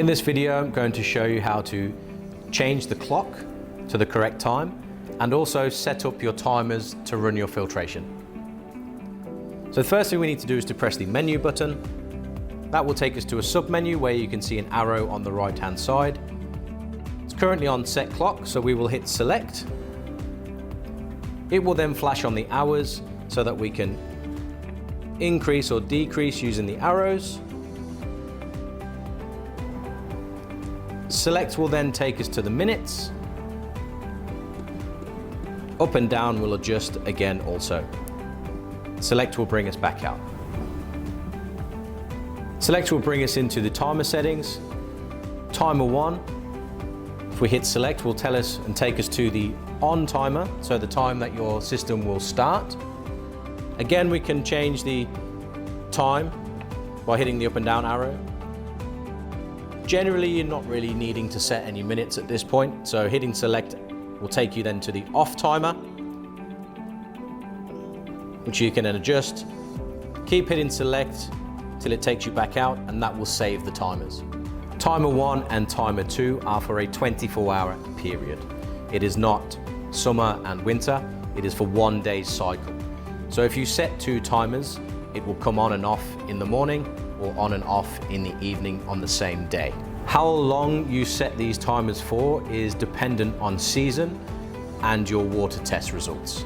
In this video, I'm going to show you how to change the clock to the correct time and also set up your timers to run your filtration. So the first thing we need to do is to press the menu button. That will take us to a sub-menu where you can see an arrow on the right-hand side. It's currently on set clock, so we will hit select. It will then flash on the hours so that we can increase or decrease using the arrows. Select will then take us to the minutes. Up and down will adjust again also. Select will bring us back out. Select will bring us into the timer settings. Timer 1, if we hit select, will tell us and take us to the on timer, so the time that your system will start. Again, we can change the time by hitting the up and down arrow. Generally, you're not really needing to set any minutes at this point, so hitting select will take you then to the off timer, which you can then adjust. Keep hitting select till it takes you back out, and that will save the timers. Timer 1 and timer 2 are for a 24-hour period. It is not summer and winter, it is for 1 day's cycle. So if you set 2 timers, it will come on and off in the morning or on and off in the evening on the same day. How long you set these timers for is dependent on season and your water test results.